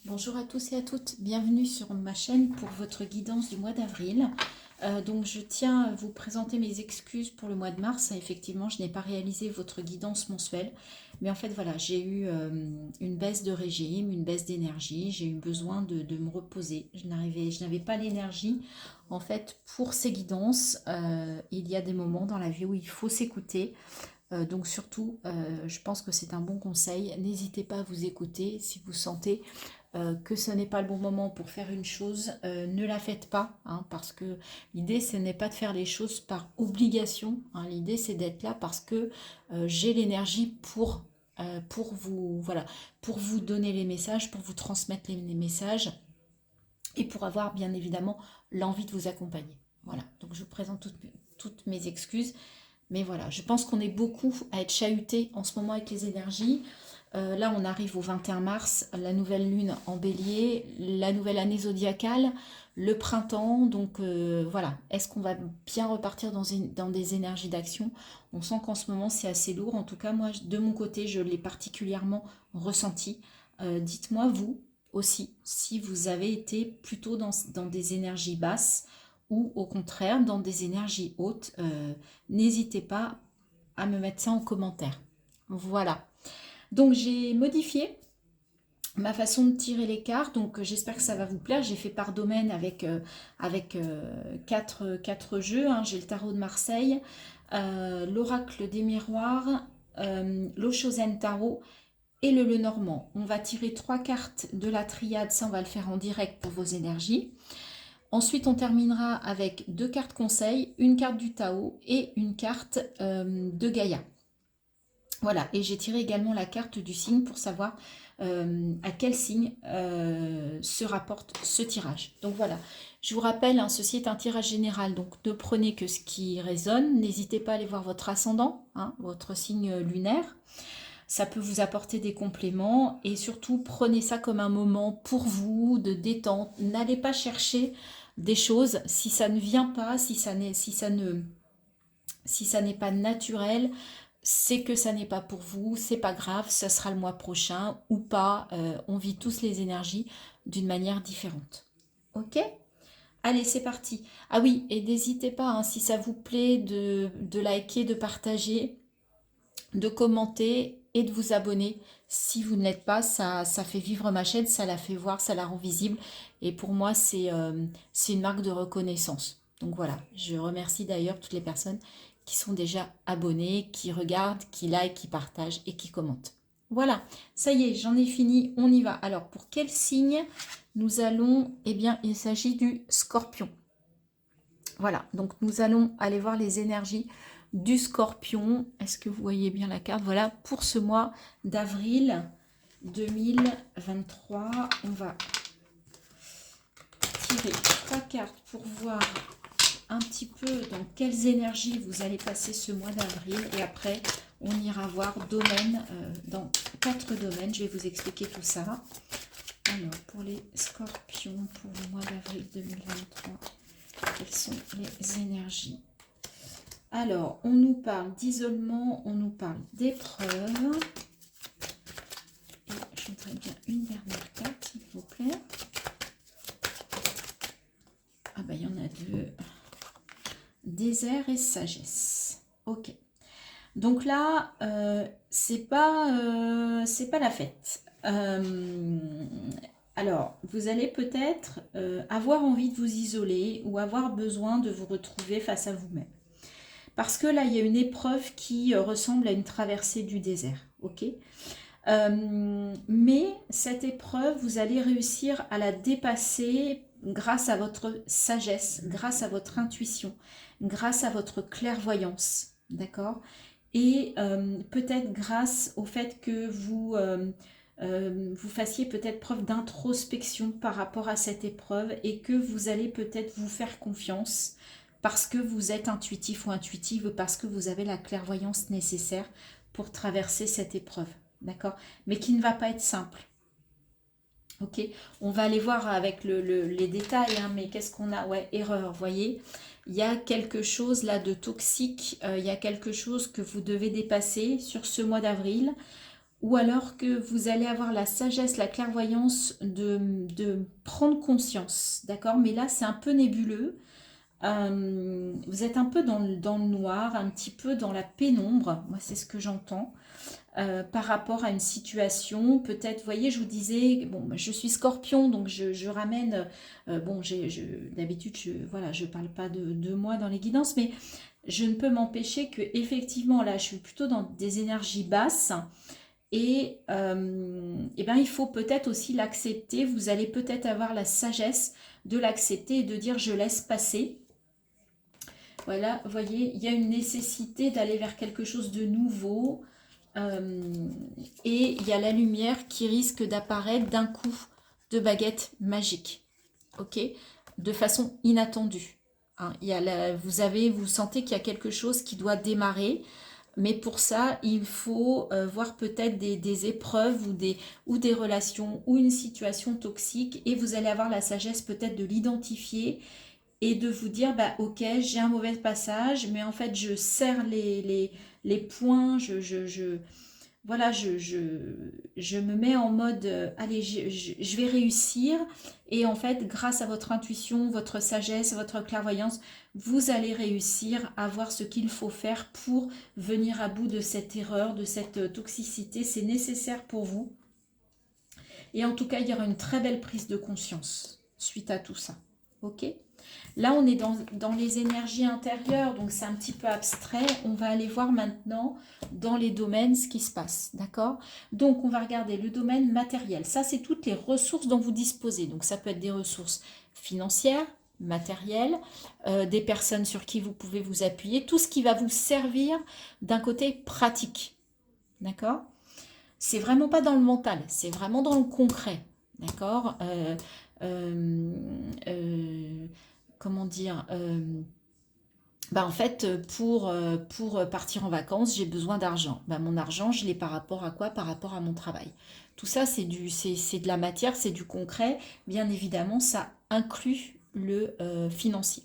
Bonjour à tous et à toutes, bienvenue sur ma chaîne pour votre guidance du mois d'avril. Donc je tiens à vous présenter mes excuses pour le mois de mars. Effectivement, je n'ai pas réalisé votre guidance mensuelle, mais en fait voilà, j'ai eu une baisse de régime, une baisse d'énergie, j'ai eu besoin de me reposer. Je n'avais pas l'énergie en fait pour ces guidances. Il y a des moments dans la vie où il faut s'écouter. Donc surtout, je pense que c'est un bon conseil. N'hésitez pas à vous écouter si vous sentez que ce n'est pas le bon moment pour faire une chose, ne la faites pas, hein, parce que l'idée ce n'est pas de faire les choses par obligation, hein, l'idée c'est d'être là parce que j'ai l'énergie pour vous, voilà, pour vous donner les messages, pour vous transmettre les messages et pour avoir bien évidemment l'envie de vous accompagner. Voilà, donc je vous présente toutes mes excuses. Mais voilà, je pense qu'on est beaucoup à être chahutés en ce moment avec les énergies. Là, on arrive au 21 mars, la nouvelle lune en bélier, la nouvelle année zodiacale, le printemps. Donc voilà, est-ce qu'on va bien repartir dans des énergies d'action? On sent qu'en ce moment, c'est assez lourd. En tout cas, moi, de mon côté, je l'ai particulièrement ressenti. Dites-moi, vous aussi, si vous avez été plutôt dans des énergies basses ou au contraire dans des énergies hautes. N'hésitez pas à me mettre ça en commentaire. Voilà. Donc j'ai modifié ma façon de tirer les cartes, donc j'espère que ça va vous plaire. J'ai fait par domaine avec quatre jeux, hein. J'ai le tarot de Marseille, l'oracle des miroirs, l'Oshozen Tarot et le Lenormand. On va tirer 3 cartes de la triade, ça on va le faire en direct pour vos énergies. Ensuite, on terminera avec 2 cartes conseils, une carte du Tao et une carte de Gaïa. Voilà, et j'ai tiré également la carte du signe pour savoir à quel signe se rapporte ce tirage. Donc voilà, je vous rappelle, hein, ceci est un tirage général, donc ne prenez que ce qui résonne. N'hésitez pas à aller voir votre ascendant, hein, votre signe lunaire. Ça peut vous apporter des compléments et surtout prenez ça comme un moment pour vous de détente. N'allez pas chercher des choses si ça ne vient pas, si ça n'est pas naturel, c'est que ça n'est pas pour vous, c'est pas grave, ça sera le mois prochain ou pas. On vit tous les énergies d'une manière différente. Ok? Allez, c'est parti. Ah oui, et n'hésitez pas, hein, si ça vous plaît, de liker, de partager, de commenter et de vous abonner. Si vous ne l'êtes pas, ça fait vivre ma chaîne, ça la fait voir, ça la rend visible. Et pour moi, c'est une marque de reconnaissance. Donc voilà, je remercie d'ailleurs toutes les personnes qui sont déjà abonnées, qui regardent, qui like, qui partagent et qui commentent. Voilà, ça y est, j'en ai fini, on y va. Alors, pour quel signe nous allons? Eh bien, il s'agit du Scorpion. Voilà, donc nous allons aller voir les énergies du Scorpion. Est-ce que vous voyez bien la carte? Voilà, pour ce mois d'avril 2023, on va tirer 3 cartes pour voir un petit peu dans quelles énergies vous allez passer ce mois d'avril. Et après, on ira voir domaine, dans 4 domaines. Je vais vous expliquer tout ça. Alors, pour les Scorpions, pour le mois d'avril 2023, quelles sont les énergies? Alors, on nous parle d'isolement, on nous parle d'épreuve. Et je voudrais bien une dernière carte, s'il vous plaît. Ah ben, il y en a 2. Désert et sagesse. Ok. Donc là, c'est pas la fête. Alors, vous allez peut-être avoir envie de vous isoler ou avoir besoin de vous retrouver face à vous-même. Parce que là, il y a une épreuve qui ressemble à une traversée du désert, ok? Mais cette épreuve, vous allez réussir à la dépasser grâce à votre sagesse, grâce à votre intuition, grâce à votre clairvoyance, d'accord? Et peut-être grâce au fait que vous fassiez peut-être preuve d'introspection par rapport à cette épreuve et que vous allez peut-être vous faire confiance parce que vous êtes intuitif ou intuitive, parce que vous avez la clairvoyance nécessaire pour traverser cette épreuve, d'accord? Mais qui ne va pas être simple. Ok, on va aller voir avec les détails, hein, mais qu'est-ce qu'on a? Ouais, erreur, vous voyez, il y a quelque chose là de toxique, il y a quelque chose que vous devez dépasser sur ce mois d'avril. ou alors que vous allez avoir la sagesse, la clairvoyance de prendre conscience, d'accord? Mais là, c'est un peu nébuleux. Vous êtes un peu dans le noir, un petit peu dans la pénombre, moi c'est ce que j'entends, par rapport à une situation, peut-être, vous voyez, je vous disais, bon, je suis Scorpion, donc je ramène, bon, d'habitude, voilà, je parle pas de moi dans les guidances, mais je ne peux m'empêcher que effectivement là, je suis plutôt dans des énergies basses, et ben, il faut peut-être aussi l'accepter, vous allez peut-être avoir la sagesse de l'accepter et de dire je laisse passer. Voilà, vous voyez, il y a une nécessité d'aller vers quelque chose de nouveau. Et il y a la lumière qui risque d'apparaître d'un coup de baguette magique. Ok, de façon inattendue. Hein, vous sentez qu'il y a quelque chose qui doit démarrer. Mais pour ça, il faut voir peut-être des épreuves ou des relations ou une situation toxique. Et vous allez avoir la sagesse peut-être de l'identifier et de vous dire, bah, ok, j'ai un mauvais passage, mais en fait, je serre les points, voilà, je me mets en mode, allez, je vais réussir. Et en fait, grâce à votre intuition, votre sagesse, votre clairvoyance, vous allez réussir à voir ce qu'il faut faire pour venir à bout de cette erreur, de cette toxicité. C'est nécessaire pour vous. Et en tout cas, il y aura une très belle prise de conscience suite à tout ça. Ok ? Là, on est dans les énergies intérieures, donc c'est un petit peu abstrait. On va aller voir maintenant dans les domaines ce qui se passe, d'accord? Donc, on va regarder le domaine matériel. Ça, c'est toutes les ressources dont vous disposez. Donc, ça peut être des ressources financières, matérielles, des personnes sur qui vous pouvez vous appuyer, tout ce qui va vous servir d'un côté pratique, d'accord? C'est vraiment pas dans le mental, c'est vraiment dans le concret, d'accord? Comment dire, bah en fait, pour partir en vacances, j'ai besoin d'argent. Bah, mon argent, je l'ai par rapport à quoi? Par rapport à mon travail. Tout ça, c'est de la matière, c'est du concret. Bien évidemment, ça inclut le financier.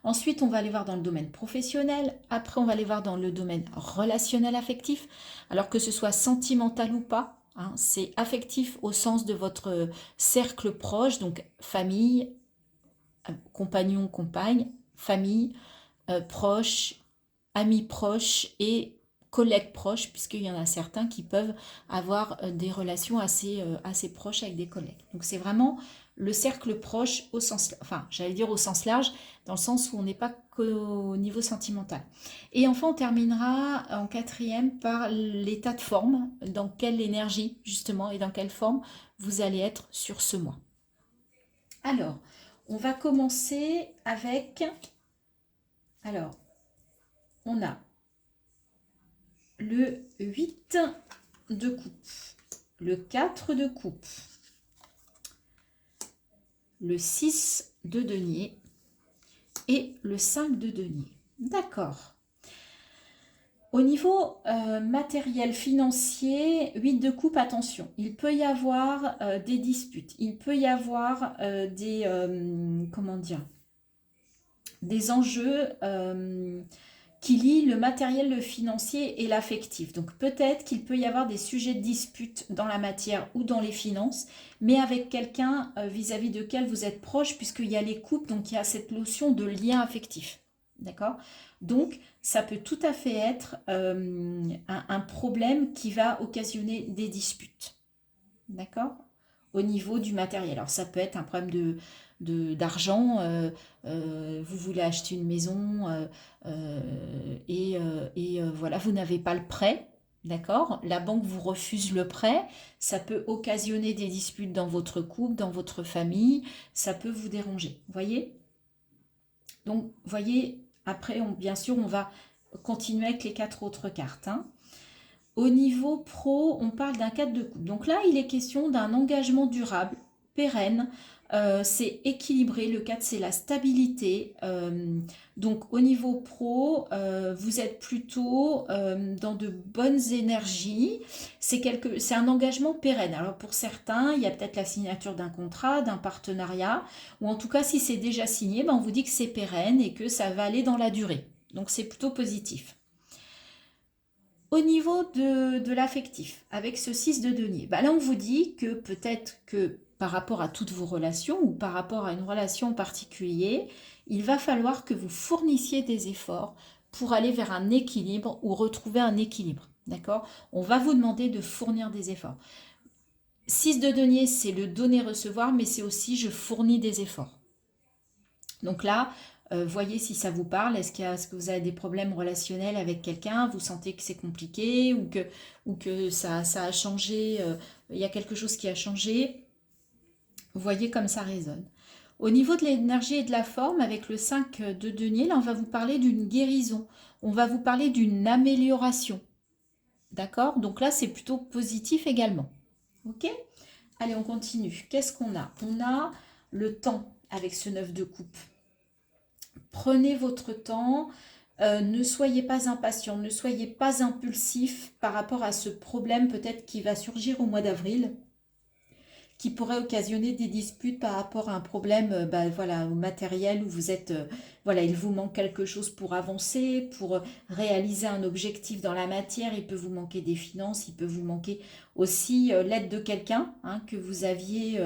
Ensuite, on va aller voir dans le domaine professionnel. Après, on va aller voir dans le domaine relationnel affectif. Alors que ce soit sentimental ou pas, hein, c'est affectif au sens de votre cercle proche, donc famille, compagnon, compagne, famille, proches, amis proches et collègues proches, puisqu'il y en a certains qui peuvent avoir des relations assez proches avec des collègues. Donc c'est vraiment le cercle proche au sens, enfin j'allais dire au sens large, dans le sens où on n'est pas qu'au niveau sentimental. Et enfin on terminera en quatrième par l'état de forme, dans quelle énergie justement et dans quelle forme vous allez être sur ce mois. Alors, on va commencer avec, alors, on a le 8 de coupe, le 4 de coupe, le 6 de denier et le 5 de denier. D'accord. Au niveau matériel financier, 8 de coupe, attention, il peut y avoir des disputes, il peut y avoir comment dire, des enjeux qui lient le matériel, le financier et l'affectif. Donc peut-être qu'il peut y avoir des sujets de dispute dans la matière ou dans les finances, mais avec quelqu'un vis-à-vis de quel vous êtes proche, puisqu'il y a les couples, donc il y a cette notion de lien affectif. D'accord? Donc ça peut tout à fait être un problème qui va occasionner des disputes. D'accord? Au niveau du matériel. Alors ça peut être un problème d'argent, vous voulez acheter une maison voilà, vous n'avez pas le prêt, d'accord? La banque vous refuse le prêt, ça peut occasionner des disputes dans votre couple, dans votre famille, ça peut vous déranger, voyez? Donc, voyez, après, bien sûr, on va continuer avec les 4 autres cartes, hein. Au niveau pro, on parle d'un cadre de couple. Donc là, il est question d'un engagement durable, pérenne. C'est équilibré. Le cadre, c'est la stabilité. Donc au niveau pro, vous êtes plutôt dans de bonnes énergies. C'est un engagement pérenne. Alors pour certains, il y a peut-être la signature d'un contrat, d'un partenariat. Ou en tout cas, si c'est déjà signé, ben, on vous dit que c'est pérenne et que ça va aller dans la durée. Donc c'est plutôt positif. Au niveau de l'affectif, avec ce 6 de denier, bah là on vous dit que peut-être que par rapport à toutes vos relations ou par rapport à une relation en particulier, il va falloir que vous fournissiez des efforts pour aller vers un équilibre ou retrouver un équilibre. D'accord? On va vous demander de fournir des efforts. 6 de denier, c'est le donner-recevoir, mais c'est aussi je fournis des efforts. Donc là, voyez si ça vous parle. Est-ce que vous avez des problèmes relationnels avec quelqu'un? Vous sentez que c'est compliqué ou que ça a changé, il y a quelque chose qui a changé? Voyez comme ça résonne. Au niveau de l'énergie et de la forme, avec le 5 de denier, là, on va vous parler d'une guérison. On va vous parler d'une amélioration. D'accord? Donc là, c'est plutôt positif également. Ok? Allez, on continue. Qu'est-ce qu'on a? On a le temps avec ce 9 de coupe. Prenez votre temps, ne soyez pas impatient, ne soyez pas impulsif par rapport à ce problème peut-être qui va surgir au mois d'avril, qui pourrait occasionner des disputes par rapport à un problème voilà, au matériel où vous êtes, voilà, il vous manque quelque chose pour avancer, pour réaliser un objectif dans la matière, il peut vous manquer des finances, il peut vous manquer aussi l'aide de quelqu'un que vous aviez,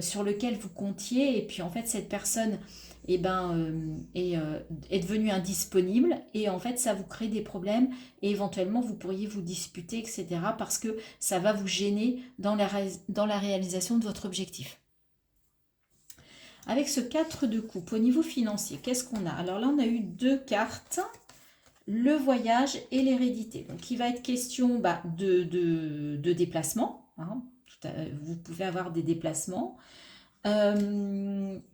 sur lequel vous comptiez, et puis en fait cette personne est devenue indisponible, et en fait ça vous crée des problèmes, et éventuellement vous pourriez vous disputer, etc. parce que ça va vous gêner dans la réalisation de votre objectif. Avec ce 4 de coupe, au niveau financier, qu'est-ce qu'on a? Alors là, on a eu 2 cartes, le voyage et l'hérédité. Donc, il va être question de déplacement. Vous pouvez avoir des déplacements.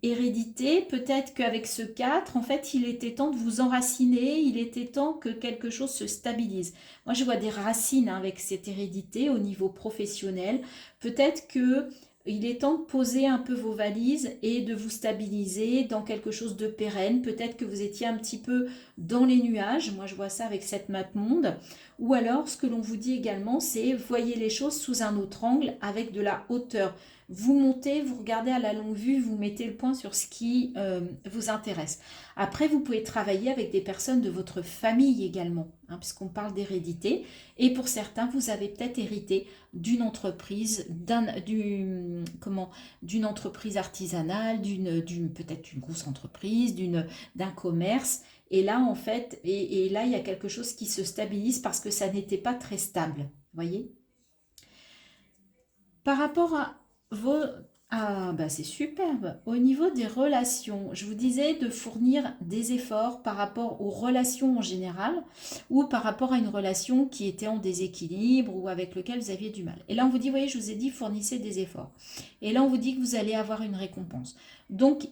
Hérédité, peut-être qu'avec ce 4, en fait, il était temps de vous enraciner, il était temps que quelque chose se stabilise. Moi, je vois des racines avec cette hérédité au niveau professionnel. Peut-être que il est temps de poser un peu vos valises et de vous stabiliser dans quelque chose de pérenne. Peut-être que vous étiez un petit peu dans les nuages. Moi, je vois ça avec cette map monde. Ou alors, ce que l'on vous dit également, c'est voyez les choses sous un autre angle avec de la hauteur. Vous montez, vous regardez à la longue vue, vous mettez le point sur ce qui vous intéresse. Après, vous pouvez travailler avec des personnes de votre famille également, puisqu'on parle d'hérédité. Et pour certains, vous avez peut-être hérité d'une entreprise, d'une entreprise artisanale, peut-être d'une grosse entreprise, d'un commerce. Et là, en fait, et là, il y a quelque chose qui se stabilise parce que ça n'était pas très stable. Voyez? Par rapport à Ah, bah c'est superbe. Au niveau des relations, je vous disais de fournir des efforts par rapport aux relations en général ou par rapport à une relation qui était en déséquilibre ou avec lequel vous aviez du mal. Et là, on vous dit, voyez, je vous ai dit, fournissez des efforts. Et là, on vous dit que vous allez avoir une récompense. Donc,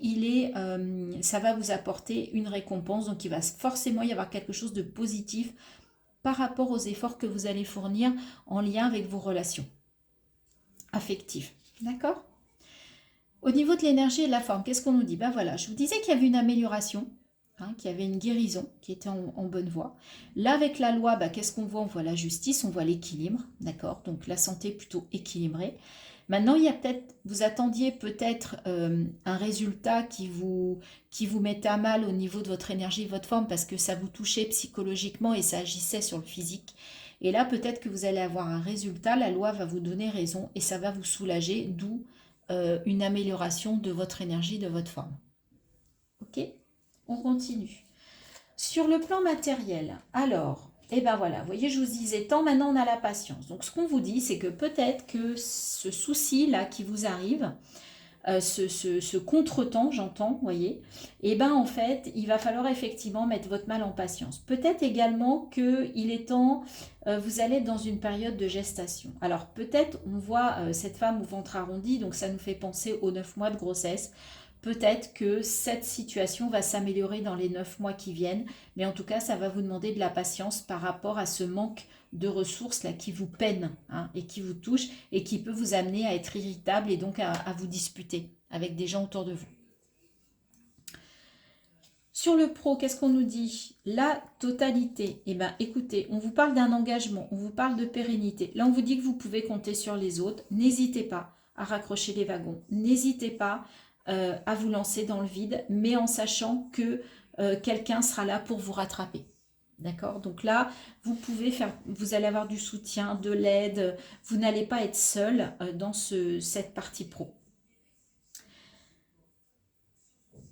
ça va vous apporter une récompense. Donc, il va forcément y avoir quelque chose de positif par rapport aux efforts que vous allez fournir en lien avec vos relations affectives. D'accord? Au niveau de l'énergie et de la forme, qu'est-ce qu'on nous dit? Ben voilà, je vous disais qu'il y avait une amélioration, qu'il y avait une guérison qui était en bonne voie. Là, avec la loi, qu'est-ce qu'on voit? On voit la justice, on voit l'équilibre, d'accord? Donc la santé plutôt équilibrée. Maintenant, il y a vous attendiez peut-être un résultat qui vous mettait à mal au niveau de votre énergie et de votre forme parce que ça vous touchait psychologiquement et ça agissait sur le physique. Et là, peut-être que vous allez avoir un résultat, la loi va vous donner raison et ça va vous soulager, d'où une amélioration de votre énergie, de votre forme. Ok? On continue. Sur le plan matériel, alors, voilà, vous voyez, je vous disais, tant maintenant on a la patience. Donc, ce qu'on vous dit, c'est que peut-être que ce souci-là qui vous arrive, ce contretemps, j'entends, vous voyez, en fait, il va falloir effectivement mettre votre mal en patience. Peut-être également qu'il est temps, vous allez être dans une période de gestation. Alors peut-être, on voit cette femme au ventre arrondi, donc ça nous fait penser aux 9 mois de grossesse. Peut-être que cette situation va s'améliorer dans les 9 mois qui viennent, mais en tout cas, ça va vous demander de la patience par rapport à ce manque de ressources là qui vous peine et qui vous touche et qui peut vous amener à être irritable et donc à vous disputer avec des gens autour de vous. Sur le pro, qu'est-ce qu'on nous dit? La totalité. Écoutez, on vous parle d'un engagement, on vous parle de pérennité. Là, on vous dit que vous pouvez compter sur les autres. N'hésitez pas à raccrocher les wagons. N'hésitez pas à vous lancer dans le vide, mais en sachant que quelqu'un sera là pour vous rattraper. D'accord? Donc là, vous allez avoir du soutien, de l'aide. Vous n'allez pas être seul dans cette partie pro.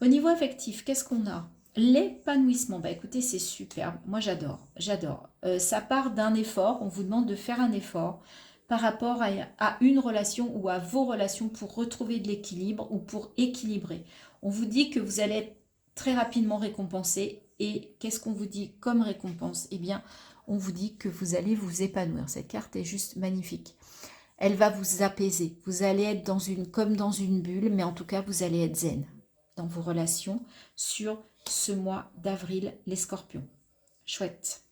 Au niveau affectif, qu'est-ce qu'on a? L'épanouissement. Bah écoutez, c'est superbe. Moi, j'adore. J'adore. Ça part d'un effort. On vous demande de faire un effort par rapport à une relation ou à vos relations pour retrouver de l'équilibre ou pour équilibrer. On vous dit que vous allez être très rapidement récompensé. Et qu'est-ce qu'on vous dit comme récompense? Eh bien, on vous dit que vous allez vous épanouir. Cette carte est juste magnifique. Elle va vous apaiser. Vous allez être comme dans une bulle, mais en tout cas, vous allez être zen dans vos relations sur ce mois d'avril, les scorpions. Chouette.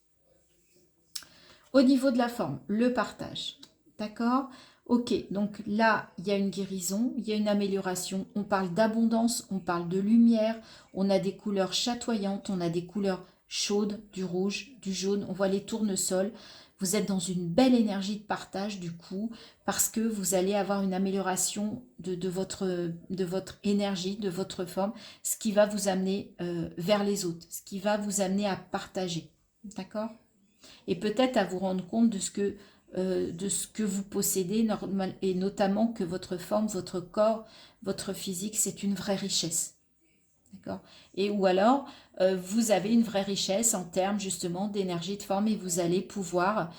Au niveau de la forme, le partage. D'accord? Ok, donc là, il y a une guérison, il y a une amélioration. On parle d'abondance, on parle de lumière, on a des couleurs chatoyantes, on a des couleurs chaudes, du rouge, du jaune, on voit les tournesols. Vous êtes dans une belle énergie de partage du coup, parce que vous allez avoir une amélioration de votre énergie, de votre forme, ce qui va vous amener vers les autres, ce qui va vous amener à partager. D'accord? Et peut-être à vous rendre compte de ce que vous possédez, et notamment que votre forme, votre corps, votre physique, c'est une vraie richesse. D'accord? Et ou alors, vous avez une vraie richesse en termes justement d'énergie de forme et vous allez pouvoir,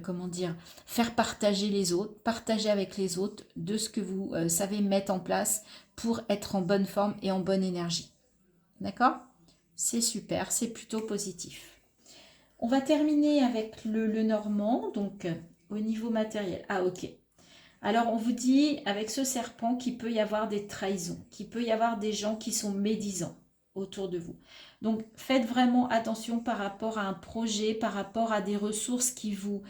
comment dire, faire partager les autres, partager avec les autres de ce que vous savez mettre en place pour être en bonne forme et en bonne énergie. D'accord? C'est super, c'est plutôt positif. On va terminer avec le normand, donc au niveau matériel. Ah ok. Alors on vous dit avec ce serpent qu'il peut y avoir des trahisons, qu'il peut y avoir des gens qui sont médisants autour de vous. Donc faites vraiment attention par rapport à un projet, par rapport à des ressources qui vous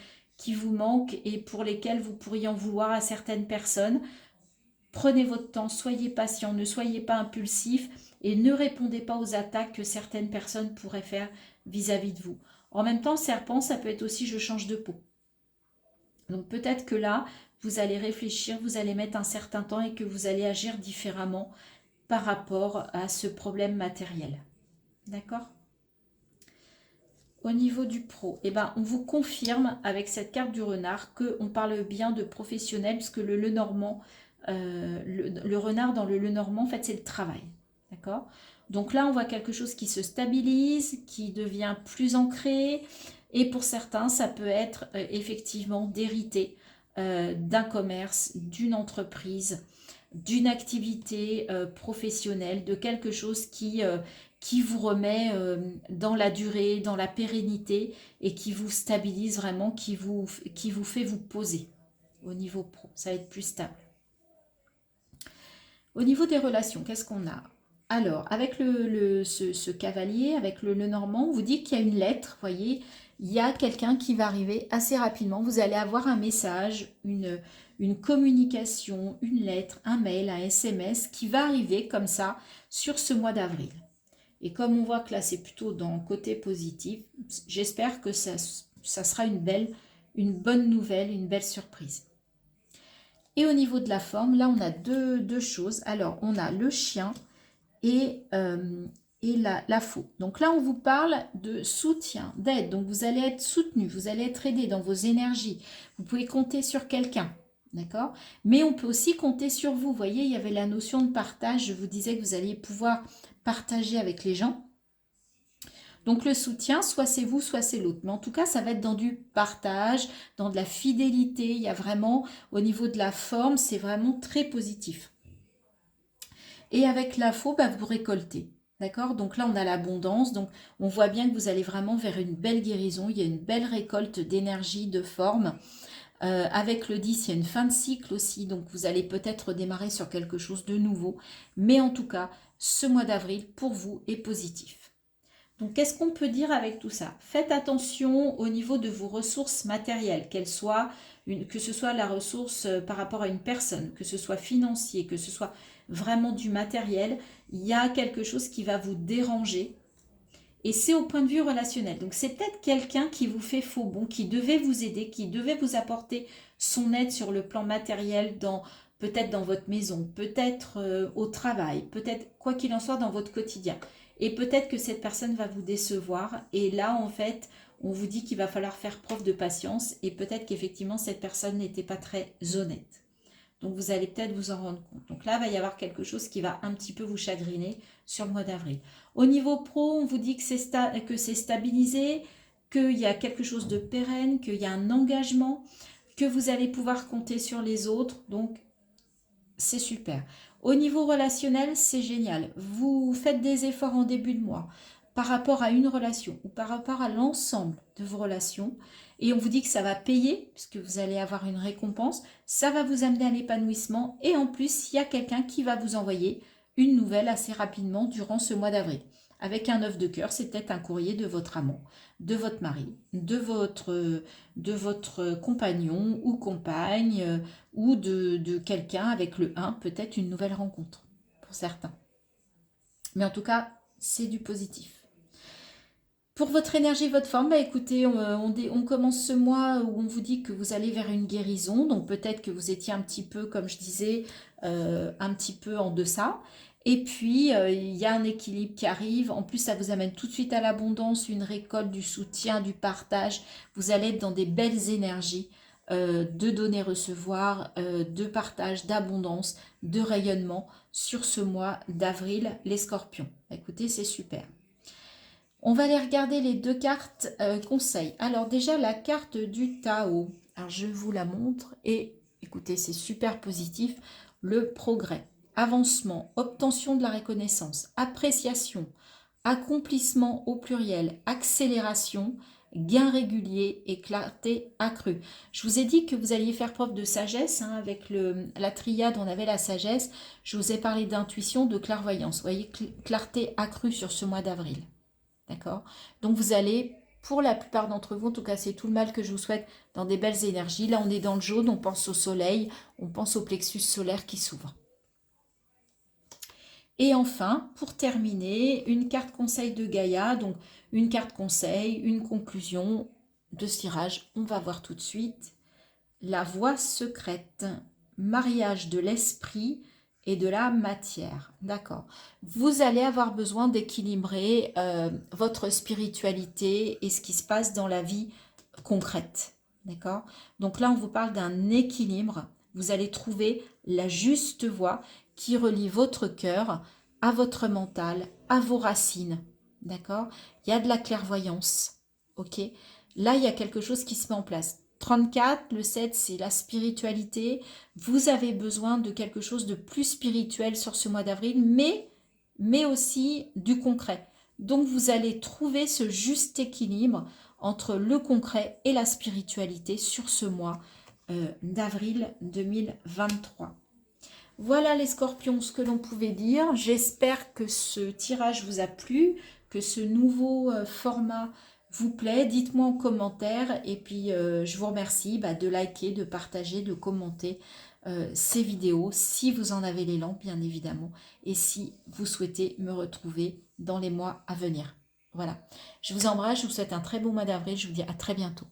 manquent et pour lesquelles vous pourriez en vouloir à certaines personnes. Prenez votre temps, soyez patient, ne soyez pas impulsif et ne répondez pas aux attaques que certaines personnes pourraient faire vis-à-vis de vous. En même temps, serpent, ça peut être aussi je change de peau. Donc peut-être que là, vous allez réfléchir, vous allez mettre un certain temps et que vous allez agir différemment par rapport à ce problème matériel. D'accord? Au niveau du pro, eh ben, on vous confirme avec cette carte du renard qu'on parle bien de professionnel, puisque le Lenormand, le renard dans le Lenormand, en fait, c'est le travail. D'accord? Donc là, on voit quelque chose qui se stabilise, qui devient plus ancré, et pour certains, ça peut être effectivement d'hériter d'un commerce, d'une entreprise, d'une activité professionnelle, de quelque chose qui vous remet dans la durée, dans la pérennité et qui vous stabilise vraiment, qui vous fait vous poser au niveau pro. Ça va être plus stable. Au niveau des relations, qu'est-ce qu'on a? Alors, avec ce cavalier, avec le Normand, on vous dit qu'il y a une lettre, vous voyez, il y a quelqu'un qui va arriver assez rapidement. Vous allez avoir un message, une communication, une lettre, un mail, un SMS qui va arriver comme ça sur ce mois d'avril. Et comme on voit que là, c'est plutôt dans le côté positif, j'espère que ça sera une bonne nouvelle, une belle surprise. Et au niveau de la forme, là, on a deux choses. Alors, on a le chien et la faux. Donc là, on vous parle de soutien, d'aide. Donc, vous allez être soutenu, vous allez être aidé dans vos énergies. Vous pouvez compter sur quelqu'un. D'accord? Mais on peut aussi compter sur vous. Vous voyez, il y avait la notion de partage. Je vous disais que vous alliez pouvoir partager avec les gens. Donc le soutien, soit c'est vous, soit c'est l'autre. Mais en tout cas, ça va être dans du partage, dans de la fidélité. Il y a vraiment, au niveau de la forme, c'est vraiment très positif. Et avec la faux, bah, vous récoltez. D'accord? Donc là, on a l'abondance. Donc on voit bien que vous allez vraiment vers une belle guérison. Il y a une belle récolte d'énergie, de forme. Avec le 10, il y a une fin de cycle aussi. Donc vous allez peut-être démarrer sur quelque chose de nouveau. Mais en tout cas, ce mois d'avril, pour vous, est positif. Donc, qu'est-ce qu'on peut dire avec tout ça? Faites attention au niveau de vos ressources matérielles, que ce soit la ressource par rapport à une personne, que ce soit financier, que ce soit vraiment du matériel. Il y a quelque chose qui va vous déranger et c'est au point de vue relationnel. Donc, c'est peut-être quelqu'un qui vous fait faux bon, qui devait vous aider, qui devait vous apporter son aide sur le plan matériel, peut-être dans votre maison, peut-être au travail, peut-être quoi qu'il en soit dans votre quotidien. Et peut-être que cette personne va vous décevoir. Et là, en fait, on vous dit qu'il va falloir faire preuve de patience. Et peut-être qu'effectivement, cette personne n'était pas très honnête. Donc, vous allez peut-être vous en rendre compte. Donc là, il va y avoir quelque chose qui va un petit peu vous chagriner sur le mois d'avril. Au niveau pro, on vous dit que c'est stabilisé, qu'il y a quelque chose de pérenne, qu'il y a un engagement, que vous allez pouvoir compter sur les autres. Donc, c'est super. Au niveau relationnel, c'est génial. Vous faites des efforts en début de mois par rapport à une relation ou par rapport à l'ensemble de vos relations. Et on vous dit que ça va payer, puisque vous allez avoir une récompense. Ça va vous amener à l'épanouissement. Et en plus, il y a quelqu'un qui va vous envoyer une nouvelle assez rapidement durant ce mois d'avril. Avec un œuf de cœur, c'est peut-être un courrier de votre amant, de votre mari, de votre compagnon ou compagne, ou de quelqu'un avec le 1, peut-être une nouvelle rencontre pour certains. Mais en tout cas, c'est du positif. Pour votre énergie, votre forme, bah écoutez, on commence ce mois où on vous dit que vous allez vers une guérison. Donc peut-être que vous étiez un petit peu, comme je disais, un petit peu en deçà. Et puis, il y a un équilibre qui arrive. En plus, ça vous amène tout de suite à l'abondance, une récolte, du soutien, du partage. Vous allez être dans des belles énergies de donner-recevoir, de partage, d'abondance, de rayonnement sur ce mois d'avril, les scorpions. Écoutez, c'est super. On va aller regarder les deux cartes conseils. Alors déjà, la carte du Tao. Alors, je vous la montre et écoutez, c'est super positif. Le progrès, avancement, obtention de la reconnaissance, appréciation, accomplissement au pluriel, accélération, gain régulier et clarté accrue. Je vous ai dit que vous alliez faire preuve de sagesse. Avec la triade, on avait la sagesse. Je vous ai parlé d'intuition, de clairvoyance. Vous voyez, clarté accrue sur ce mois d'avril. D'accord? Donc vous allez, pour la plupart d'entre vous, en tout cas c'est tout le mal que je vous souhaite, dans des belles énergies. Là on est dans le jaune, on pense au soleil, on pense au plexus solaire qui s'ouvre. Et enfin, pour terminer, une carte conseil de Gaïa, donc une carte conseil, une conclusion de ce tirage. On va voir tout de suite. La voie secrète, mariage de l'esprit et de la matière. D'accord. Vous allez avoir besoin d'équilibrer votre spiritualité et ce qui se passe dans la vie concrète. D'accord. Donc là, on vous parle d'un équilibre. Vous allez trouver la juste voie qui relie votre cœur à votre mental, à vos racines. D'accord. Il y a de la clairvoyance. Ok. Là, il y a quelque chose qui se met en place. 34, le 7, c'est la spiritualité. Vous avez besoin de quelque chose de plus spirituel sur ce mois d'avril, mais aussi du concret. Donc, vous allez trouver ce juste équilibre entre le concret et la spiritualité sur ce mois d'avril 2023. Voilà les scorpions, ce que l'on pouvait dire. J'espère que ce tirage vous a plu, que ce nouveau format vous plaît. Dites-moi en commentaire et puis je vous remercie de liker, de partager, de commenter ces vidéos si vous en avez l'élan bien évidemment et si vous souhaitez me retrouver dans les mois à venir. Voilà, je vous embrasse, je vous souhaite un très bon mois d'avril, je vous dis à très bientôt.